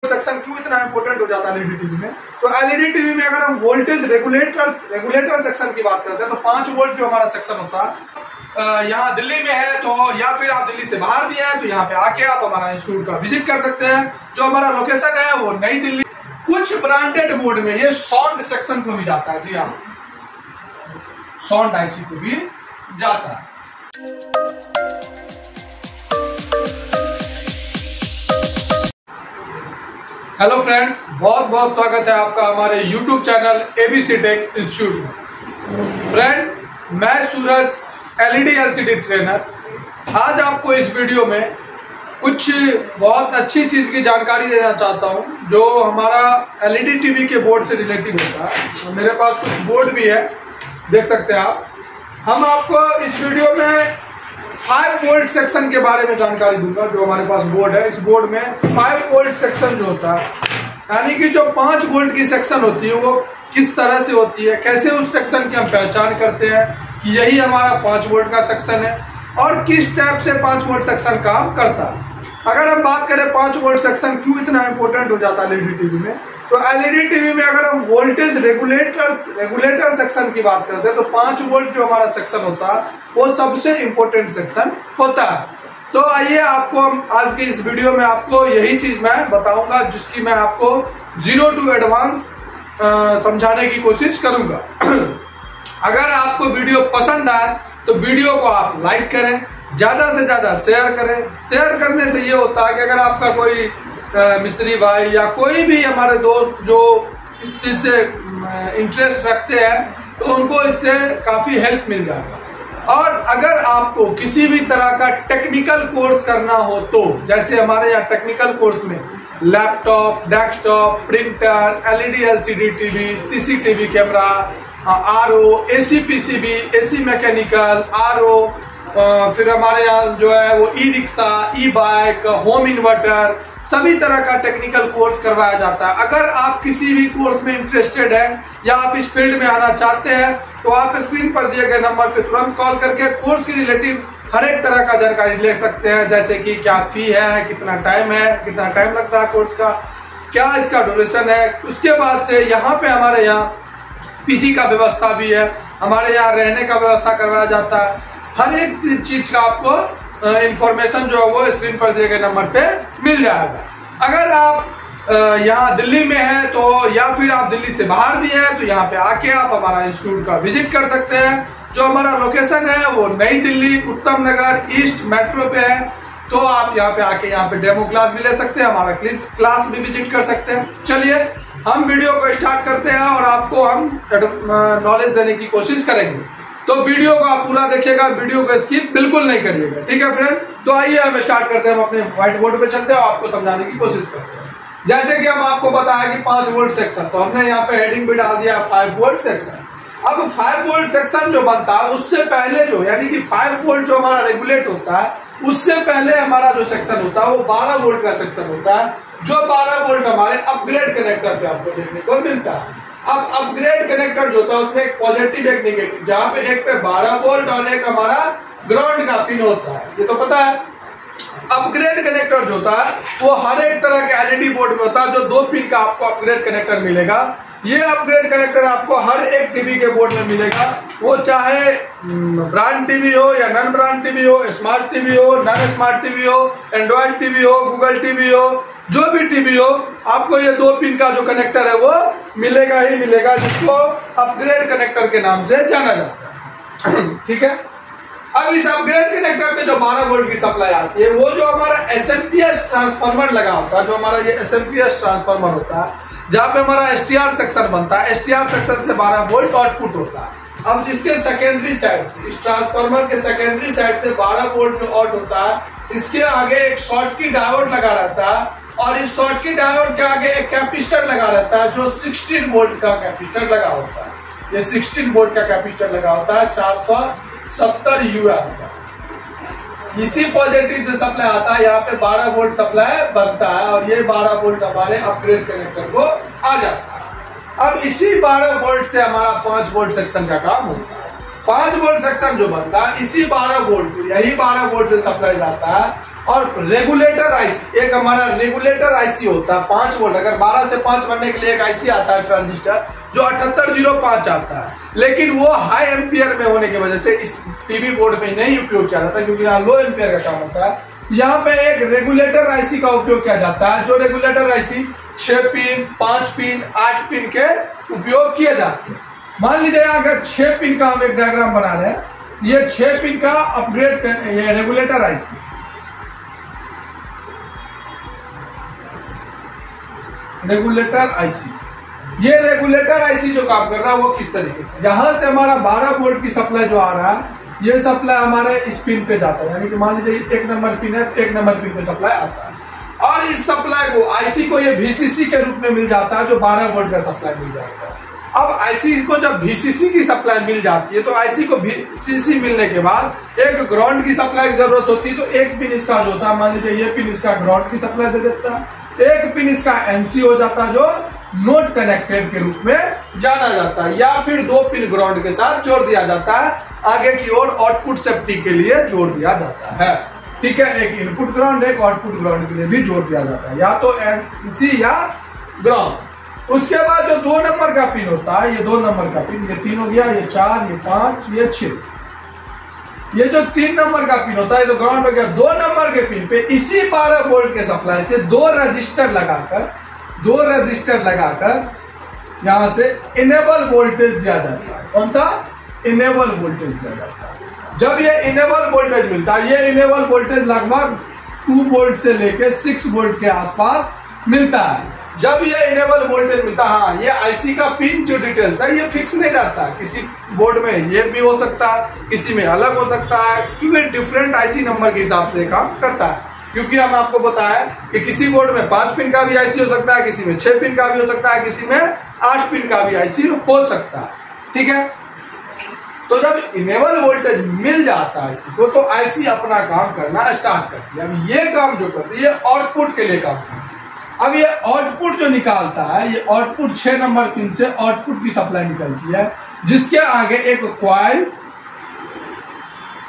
Section क्यों इतना important हो जाता है एलईडी टीवी में। तो एलईडी टीवी में अगर हम वोल्टेज रेगुलेटर सेक्शन की बात करते हैं तो 5 वोल्ट जो हमारा सेक्शन होता है यहाँ दिल्ली में है, तो या फिर आप दिल्ली से बाहर भी हैं तो यहाँ पे आके आप हमारा इंस्टीट्यूट का विजिट कर सकते हैं। जो हमारा लोकेशन है वो नई दिल्ली। कुछ ब्रांडेड बोर्ड में ये साउंड सेक्शन को भी जाता है। जी हाँ, साउंड आईसी को भी जाता है। हेलो फ्रेंड्स, बहुत बहुत स्वागत है आपका हमारे YouTube channel ABC tech institute में। फ्रेंड, मैं सूरज एलईडी एलसीडी ट्रेनर आज आपको इस वीडियो में कुछ बहुत अच्छी चीज की जानकारी देना चाहता हूं जो हमारा एलईडी टीवी के बोर्ड से रिलेटेड होता है। मेरे पास कुछ बोर्ड भी है, देख सकते हैं आप। हम आपको इस वीडियो में 5 वोल्ट सेक्शन के बारे में जानकारी दूंगा। जो हमारे पास बोर्ड है, इस बोर्ड में 5 वोल्ट सेक्शन जो होता है, यानी कि जो 5 वोल्ट की सेक्शन होती है वो किस तरह से होती है, कैसे उस सेक्शन की हम पहचान करते हैं कि यही हमारा 5 वोल्ट का सेक्शन है और किस टाइप से 5 वोल्ट सेक्शन काम करता है। अगर हम बात करें 5 वोल्ट सेक्शन क्यों इतना इंपॉर्टेंट हो जाता है एलईडी टीवी में, तो एलईडी टीवी में अगर हम वोल्टेज रेगुलेटर सेक्शन की बात करते हैं तो 5 वोल्ट जो हमारा सेक्शन होता है वो सबसे इंपॉर्टेंट सेक्शन होता है। तो आइए आपको हम आज की इस वीडियो में आपको यही चीज मैं बताऊंगा जिसकी मैं आपको 0 to एडवांस समझाने की कोशिश करूंगा। अगर आपको वीडियो पसंद आए तो वीडियो को आप लाइक करें, ज्यादा से ज्यादा शेयर करें। शेयर करने से ये होता है कि अगर आपका कोई मिस्त्री भाई या कोई भी हमारे दोस्त जो इस चीज से इंटरेस्ट रखते हैं तो उनको इससे काफी हेल्प मिल जाएगा। और अगर आपको किसी भी तरह का टेक्निकल कोर्स करना हो तो जैसे हमारे यहाँ टेक्निकल कोर्स में laptop, desktop, printer, LED LCD TV, CCTV camera, RO, AC PCB, AC mechanical, RO, फिर हमारे यहाँ जो है वो ई रिक्शा, ई बाइक, होम इन्वर्टर, सभी तरह का टेक्निकल कोर्स करवाया जाता है। अगर आप किसी भी कोर्स में इंटरेस्टेड हैं या आप इस फील्ड में आना चाहते हैं तो आप स्क्रीन पर दिए गए नंबर पे तुरंत कॉल करके कोर्स के रिलेटिव हर एक तरह का जानकारी ले सकते हैं। जैसे कि क्या फी है, कितना टाइम है, कितना टाइम लगता है कोर्स का, क्या इसका ड्यूरेशन है। उसके बाद से यहाँ पे हमारे यहाँ पीजी का व्यवस्था भी है, हमारे यहाँ रहने का व्यवस्था करवाया जाता है। हर एक चीज का आपको इंफॉर्मेशन जो है वो स्क्रीन पर दिए गए नंबर पे मिल जाएगा। अगर आप यहाँ दिल्ली में हैं तो या फिर आप दिल्ली से बाहर भी हैं तो यहाँ पे आके आप हमारा इंस्टीट्यूट का विजिट कर सकते हैं। जो हमारा लोकेशन है वो नई दिल्ली उत्तम नगर ईस्ट मेट्रो पे है। तो आप यहाँ पे आके यहाँ पे डेमो क्लास भी ले सकते हैं, हमारा क्लास भी विजिट कर सकते हैं। चलिए हम वीडियो को स्टार्ट करते हैं और आपको हम नॉलेज देने की कोशिश करेंगे। तो वीडियो को आप पूरा देखिएगा, वीडियो को स्किप बिल्कुल नहीं करिएगा, ठीक है फ्रेंड। तो आइए हम स्टार्ट करते हैं, हम अपने व्हाइट बोर्ड पे चलते हैं और आपको समझाने की कोशिश करते हैं। जैसे कि हम आपको बताया कि 5 वोल्ट सेक्शन, तो हमने यहाँ पे हेडिंग भी डाल दिया 5 वोल्ट सेक्शन। अब 5 वोल्ट सेक्शन जो बनता है उससे पहले जो यानी कि 5 वोल्ट जो हमारा रेगुलेट होता है उससे पहले हमारा जो सेक्शन होता है वो 12 वोल्ट का सेक्शन होता है। जो 12 वोल्ट हमारे अपग्रेड कनेक्टर पे आपको देखने को मिलता है। अब अपग्रेड कनेक्टर जो होता है उसमें एक पॉजिटिव एक नेगेटिव, जहाँ पे एक पे 12 वोल्ट और एक हमारा ग्राउंड का पिन होता है, ये तो पता है। अपग्रेड कनेक्टर जो होता है वो हर एक तरह के एलईडी बोर्ड में होता है। जो 2 पिन का आपको अपग्रेड कनेक्टर मिलेगा, ये अपग्रेड कनेक्टर आपको हर एक टीवी के बोर्ड में मिलेगा। वो चाहे ब्रांड टीवी हो या नॉन ब्रांड टीवी हो, स्मार्ट टीवी हो, नॉन स्मार्ट टीवी हो, एंड्रॉइड टीवी हो, गूगल टीवी हो, जो भी टीवी हो, आपको ये 2 पिन का जो कनेक्टर है वो मिलेगा ही मिलेगा, जिसको अपग्रेड कनेक्टर के नाम से जाना जाता है। ठीक है। अब इस अपग्रेड कनेक्टर पे जो 12 वोल्ट की सप्लाई आती है वो जो हमारा एसएमपीएस ट्रांसफार्मर लगा होता है, जो हमारा ये एसएमपीएस ट्रांसफार्मर होता है जहाँ पे हमारा एसटीआर सेक्शन बनता है, एसटीआर सेक्शन से 12 वोल्ट आउटपुट होता है। अब जिसके सेकेंडरी साइड से, इस ट्रांसफार्मर के सेकेंडरी साइड से 12 वोल्ट जो आउट होता है, इसके आगे एक शॉर्ट की डायोड लगा रहता है और इस शॉर्ट की डायोड के आगे एक कैपेसिटर लगा रहता है जो 16 वोल्ट का कैपेसिटर लगा होता है। ये 16 वोल्ट का कैपेसिटर लगा होता है 470 यूएम का। इसी पॉजिटिव से सप्लाई आता है, यहाँ पे 12 वोल्ट सप्लाई बनता है और ये 12 वोल्ट हमारे अपग्रेड कनेक्टर को आ जाता है। अब इसी 12 वोल्ट से हमारा 5 वोल्ट सेक्शन का काम होता है। 5 वोल्ट सेक्शन जो बनता है इसी 12 वोल्ट से, यही 12 वोल्ट से सप्लाई जाता है। और रेगुलेटर आईसी, एक हमारा रेगुलेटर आईसी होता है 5 वोल्ट। अगर 12 से 5 बनने के लिए एक आईसी आता है ट्रांजिस्टर जो 7805 आता है, लेकिन वो हाई एम्पियर में होने की वजह से इस टीवी बोर्ड में नहीं उपयोग किया जाता, क्योंकि यहाँ लो एम्पियर का काम होता है। यहाँ पे एक रेगुलेटर आईसी का उपयोग किया जाता है, जो regulator IC 6 pin, 5 pin, 8 pin के उपयोग किए जाते हैं। मान लीजिए अगर 6 पिन का हम एक डायग्राम बना रहे हैं, ये 6 पिन का अपग्रेड कर, ये रेगुलेटर आईसी, रेगुलेटर आईसी, ये रेगुलेटर आईसी जो काम कर रहा है वो किस तरीके से, यहां से हमारा 12 वोल्ट की सप्लाई जो आ रहा है, ये सप्लाई हमारे इस पिन पे जाता है। यानी कि मान लीजिए 1 नंबर पिन है, 1 नंबर पिन पे सप्लाई आता है। और इस सप्लाई को आईसी को ये VCC के रूप में मिल जाता है, जो 12 वोल्ट का सप्लाई मिल जाता है। अब आईसी को जब VCC की सप्लाई मिल जाती है, तो आईसी को VCC मिलने के बाद एक ग्राउंड की सप्लाई की जरूरत होती है। तो एक पिन इसका जो होता है, मान लीजिए ये पिन इसका ग्राउंड की सप्लाई दे देता है, एक पिन इसका MC हो जाता है, जो नोट कनेक्टेड के रूप में जाना जाता है, या फिर 2 पिन ग्राउंड के साथ जोड़ दिया जाता है, आगे की ओर आउटपुट सेफ्टी के लिए जोड़ दिया जाता है। ठीक है, एक इनपुट ग्राउंड, एक आउटपुट ग्राउंड के लिए भी जोड़ दिया जाता है, या तो MC या ग्राउंड। उसके बाद जो 2 नंबर का पिन होता है, ये 2 नंबर का पिन, ये 3 हो गया, ये 4, ये 5, ये 6, ये जो 3 नंबर का पिन होता है, तो ग्राउंड हो गया। 2 नंबर के पिन पे इसी 12 वोल्ट के सप्लाई से 2 रजिस्टर लगाकर यहां से इनेबल वोल्टेज दिया जाता है। कौन सा? इनेबल वोल्टेज दिया जाता है। जब ये इनेबल वोल्टेज मिलता है, ये इनेबल वोल्टेज लगभग 2 वोल्ट से लेकर 6 वोल्ट के आसपास मिलता है। जब ये इनेबल वोल्टेज मिलता है, हाँ, ये आईसी का पिन जो डिटेल्स है ये फिक्स नहीं रहता, किसी बोर्ड में ये भी हो सकता है, किसी में अलग हो सकता है, क्योंकि डिफरेंट आईसी नंबर के हिसाब से काम करता है। क्योंकि हम आपको बताया कि किसी बोर्ड में 5 पिन का भी आईसी हो सकता है, किसी में 6 पिन का भी हो सकता है, किसी में 8 पिन का भी आईसी हो सकता है। ठीक है, तो जब इनेबल वोल्टेज मिल जाता है आईसी को, तो आईसी अपना काम करना स्टार्ट करती है। अब ये काम जो करती है आउटपुट के लिए काम करती है। अब ये आउटपुट जो निकालता है, ये आउटपुट 6 नंबर पिन से आउटपुट की सप्लाई निकलती है, जिसके आगे एक कॉइल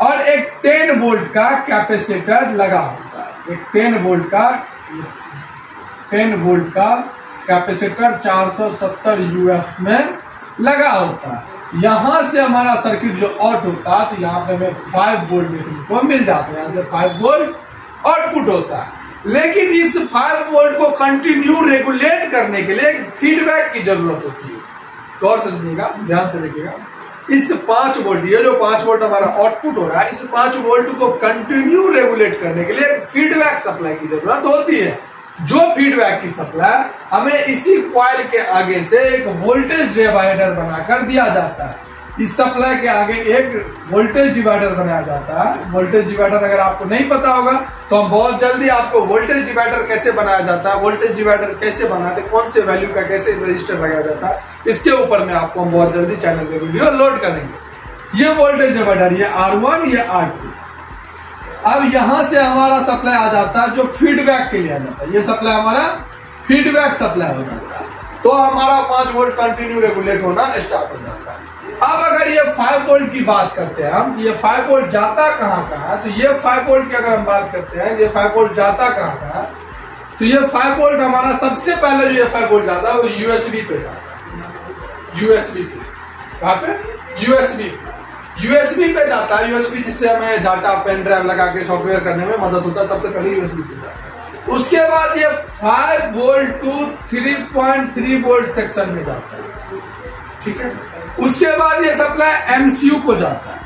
और एक 10 वोल्ट का कैपेसिटर लगा होता है। एक 10 वोल्ट का कैपेसिटर 470 UF में लगा होता है। यहां से हमारा सर्किट जो आउट होता है, तो यहाँ पे हमें 5 वोल्ट देखने को मिल जाता है। यहाँ से 5 वोल्ट आउटपुट होता है। लेकिन इस 5 वोल्ट को कंटिन्यू रेगुलेट करने के लिए एक फीडबैक की जरूरत होती है। गौर से सुनिएगा, ध्यान से देखिएगा। इस 5 वोल्ट, ये जो 5 वोल्ट हमारा आउटपुट हो रहा है, इस 5 वोल्ट को कंटिन्यू रेगुलेट करने के लिए एक फीडबैक सप्लाई की जरूरत होती है। जो फीडबैक की सप्लाई हमें इसी कॉइल के आगे से एक वोल्टेज डिवाइडर बनाकर दिया जाता है। इस सप्लाई के आगे एक वोल्टेज डिवाइडर बनाया जाता है। वोल्टेज डिवाइडर अगर आपको नहीं पता होगा, तो हम बहुत जल्दी आपको वोल्टेज डिवाइडर कैसे बनाया जाता है, वोल्टेज डिवाइडर कैसे बनाते, कौन से वैल्यू का कैसे रजिस्टर लगाया जाता है, इसके ऊपर में आपको हम बहुत जल्दी चैनल पे वीडियो लोड करेंगे। ये वोल्टेज डिवाइडर, ये R1, ये R2। अब यहां से हमारा सप्लाई आ जाता है जो फीडबैक के लिए आ जाता है। ये सप्लाई हमारा फीडबैक सप्लाई हो जाता है, तो हमारा 5 वोल्ट कंटिन्यू रेगुलेट होना स्टार्ट हो जाता है। अब अगर ये 5 वोल्ट की बात करते हैं हम, ये 5 वोल्ट जाता कहाँ, तो ये 5 वोल्ट की अगर हम बात करते हैं, ये 5 वोल्ट जाता कहाँ, तो ये 5 वोल्ट हमारा सबसे पहले जो ये 5 वोल्ट जाता है वो USB पे जाता है। USB पे, कहाँ पे? USB पे जाता है। USB जिससे हमें डाटा पेन ड्राइव लगा के सॉफ्टवेयर करने में मदद होता है, सबसे पहले USB पे जाता है। उसके बाद ये 5 वोल्ट टू 3.3 वोल्ट सेक्शन में जाता है। ठीक है, उसके बाद ये सप्लाई MCU को जाता है।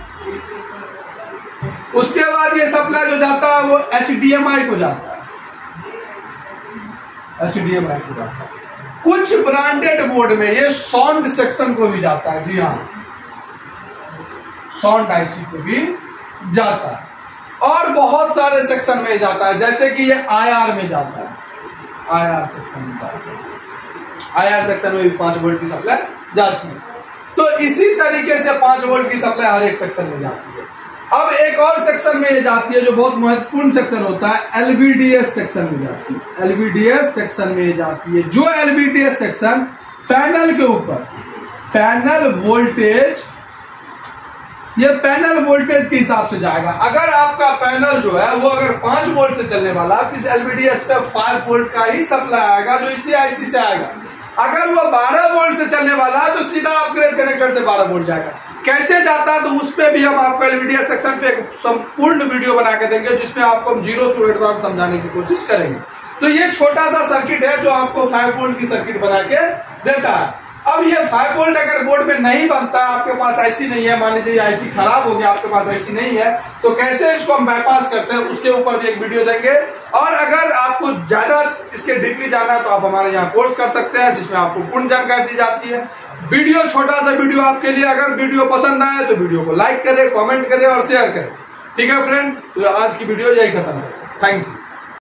उसके बाद ये सप्लाई जो जाता है वो HDMI को जाता है। HDMI को जाता है। कुछ ब्रांडेड बोर्ड में ये साउंड सेक्शन को भी जाता है। जी हाँ, साउंड आईसी को भी जाता है। और बहुत सारे सेक्शन में जाता है, जैसे कि ये IR में जाता है। IR सेक्शन में जाता है। IR सेक्शन में भी 5 वोल्ट की सप्लाई जाती है। तो इसी तरीके से 5 वोल्ट की सप्लाई हर एक सेक्शन में जाती है। अब एक और सेक्शन में ये जाती है जो बहुत महत्वपूर्ण सेक्शन होता है, LVDS सेक्शन में जाती है। LVDS सेक्शन में ये जाती है, जो LVDS सेक्शन पैनल के ऊपर पैनल वोल्टेज ये पैनल वोल्टेज के हिसाब से जाएगा। अगर आपका पैनल जो है वो अगर 5 वोल्ट से चलने वाला, इस एलवीडीएस पे 5 वोल्ट का ही सप्लाई आएगा जो इसी आईसी से आएगा। अगर वो 12 वोल्ट से चलने वाला है तो सीधा अपग्रेड कनेक्टर से 12 वोल्ट जाएगा। कैसे जाता है तो उस पे भी हम आपको एलवीडीएस सेक्शन पे एक संपूर्ण वीडियो बना के देंगे, जिसमें आपको हम जीरो टू एडवांस समझाने की कोशिश करेंगे। तो ये छोटा सा सर्किट है जो आपको 5 वोल्ट की सर्किट बना के देता है। अब ये 5 वोल्ट अगर बोर्ड में नहीं बनता, आपके पास आईसी नहीं है, मान लीजिए आईसी खराब हो गया, आपके पास आईसी नहीं है, तो कैसे इसको हम बाईपास करते हैं उसके ऊपर भी एक वीडियो देंगे। और अगर आपको ज्यादा इसके डीपली जाना है तो आप हमारे यहाँ कोर्स कर सकते हैं, जिसमें आपको पूर्ण जानकारी दी जाती है। वीडियो छोटा सा वीडियो आपके लिए, अगर वीडियो पसंद आए तो वीडियो को लाइक करें, कॉमेंट करें और शेयर करें। ठीक है फ्रेंड, तो आज की वीडियो यही खत्म है। Thank you.